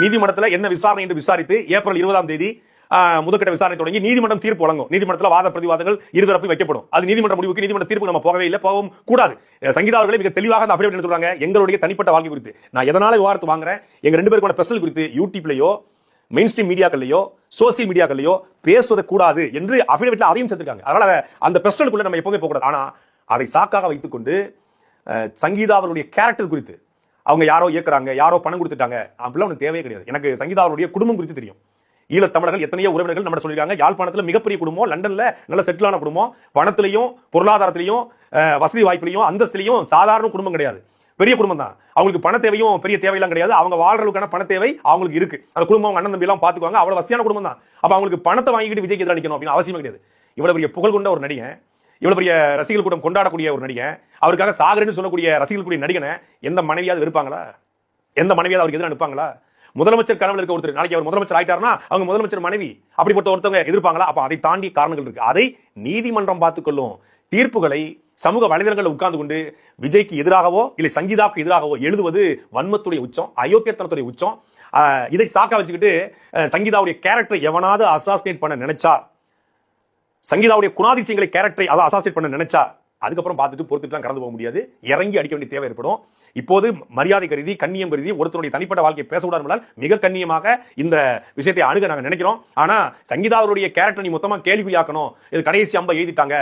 நீதிமன்றத்தில் என்ன விசாரணை என்று விசாரித்து ஏப்ரல் 20ஆம் தேதி முதற்கட்ட விசாரணை தொடங்கி நீதிமன்றம் தீர்ப்பு வழங்கும். நீதிமன்றத்தில் வாத பிரதிவாதங்கள் இருதரப்பு வைக்கப்படும். அது நீதிமன்ற முடிவுக்கு நீதிமன்ற தீர்ப்பு நம்ம போகவே இல்லை, போகவும் கூடாது. சங்கீதா அவர்களே மிக தெளிவாக அந்த அஃபிடவிட் சொல்றாங்க, எங்களுடைய தனிப்பட்ட வாழ்க்கை குறித்து நான் எதனால விவாதத்தை வாங்குறேன், எங்க 2 பேருக்கான பர்சனல் குறித்து யூடியூப்லயோ மெயின் ஸ்ட்ரீம் மீடியாக்கள்லயோ சோசியல் மீடியாக்கள்லயோ பேசுவதை கூடாது என்று அஃபிடவிட்ல அதையும் சேர்த்திருக்காங்க. அதனால அந்த பர்சனலுக்குள்ள நம்ம எப்பவுமே போகக்கூடாது. ஆனா அதை சாக்காக வைத்துக்கொண்டு சங்கீதா அவர்களுடைய கேரக்டர் குறித்து அவங்க யாரோ இயக்குறாங்க, யாரோ பணம் கொடுத்துட்டாங்க அப்படிலாம் ஒன்று தேவையே கிடையாது. எனக்கு சங்கீதா அவருடைய குடும்பம் குறித்து தெரியும். ஈழத்தமிழர்கள் எத்தனையோ உறவினர்கள் நம்ம சொல்லியிருக்காங்க. யாழ்ப்பாணத்தில் மிகப்பெரிய குடும்பம், லண்டன்ல நல்ல செட்டிலான குடும்பம், பணத்திலையும் பொருளாதாரத்திலையும் வசதி வாய்ப்பிலையும் அந்தஸ்திலையும் சாதாரண குடும்பம் கிடையாது, பெரிய குடும்பம் தான். அவங்களுக்கு பண தேவையும் பெரிய தேவையெல்லாம் கிடையாது. அவங்க வாழ்றதுக்கான பண தேவை அவங்களுக்கு இருக்கு. அந்த குடும்பம் அவங்க அண்ணன் தம்பி எல்லாம் பாத்துக்குவாங்க. அவ்வளவு வசதியான குடும்பம் தான். அப்ப அவங்களுக்கு பணத்தை வாங்கிட்டு விஜய்க்கு எதிராக நிக்கணும் அப்படின்னு அவசியம் கிடையாது. இவ்வளவு பெரிய புகழ் கொண்ட ஒரு நடிகன், இவ்வளவு பெரிய ரசிகர்கள் கூட்டம் கொண்டாடக்கூடிய ஒரு நடிகன், அவருக்காக சாகரன்னு சொல்லக்கூடிய ரசிகர்கள் கூடிய நடிகனை எந்த மனைவியாவது இருப்பாங்களா? எந்த மனைவியாவது அவருக்கு எதிராக நிற்பாங்களா? முதலமைச்சர் கனவுல இருக்க ஒருத்தர் நாளைக்கு அவர் முதலமைச்சர் ஆயிட்டாருன்னா அவங்க முதலமைச்சர் மனைவி அப்படிப்பட்ட ஒருத்தவங்க எதிர்ப்பாங்களா? அப்ப அதை தாண்டி காரணங்கள் இருக்கு. அதை நீதிமன்றம் பார்த்துக்கொள்ளும். தீர்ப்புகளை சமூக வலைதளங்களில் உட்கார்ந்து கொண்டு விஜய்க்கு எதிராகவோ இல்லை சங்கீதாவுக்கு எதிராகவோ எழுதுவது வன்மத்துடைய உச்சம், அயோக்கியத்தனத்துடைய உச்சம். இதை சாக்கா வச்சுக்கிட்டு சங்கீதாவுடைய கேரக்டரை எவனாவது அசாசினேட் பண்ண நினைச்சா, சங்கீதாவுடைய குணாதிசயங்களை கேரக்டரை அதை அசாசினேட் பண்ண நினைச்சா அதுக்கப்புறம் பார்த்துட்டு பொறுத்துட்டு கடந்து போக முடியாது. இறங்கி அடிக்க வேண்டிய தேவை ஏற்படும். இப்போது மரியாதை கருதி கண்ணியம் கருதி ஒருத்தருடைய தனிப்பட்ட வாழ்க்கையை பேசக்கூடாது, மிக கண்ணியமாக இந்த விஷயத்தை அணுக நாங்கள் நினைக்கிறோம். ஆனா சங்கீதாவுடைய கேரக்டர் நீ மொத்தமா கேள்வியாக்கணும், இது கடைசி அம்ப எழுதிட்டாங்க,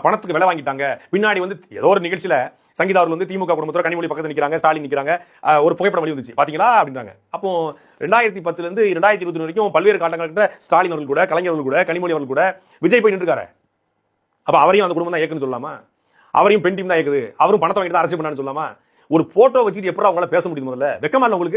பணத்துக்கு விலை வாங்கிட்டாங்க. பின்னாடி ஏதோ ஒரு நிகழ்ச்சியில சங்கீதா அவர்கள் திமுக குடும்பத்தோட கனிமொழி பக்கத்தில் நிற்கிறாங்க, ஸ்டாலின் நிற்கிறாங்க, ஒரு புகைப்படம் வெளி வந்துச்சு பாத்தீங்களா அப்படின்றாங்க. அப்போ 2010 இருந்து 2020 வரைக்கும் பல்வேறு காலங்களில் ஸ்டாலின் அவர்கள் கூட, கலைஞர் அவர்கள் கூட, கனிமொழி அவர்கள் கூட விஜய் போய் நின்றுக்காரு. அப்ப அவரையும் அந்த குடும்பம் தான் இயக்குன்னு சொல்லலாமா? அவரையும் பெண் டீம் தான் இயக்குது, அவரும் பணத்தை வாங்கிட்டு தான் அரசியல் பண்ணான்னு சொல்லலாமா? ஒரு போட்டோ வச்சுக்கிட்டு எப்பறம் அவங்களால பேச முடியுது? முதல்ல வெக்கமா இல்ல உங்களுக்கு?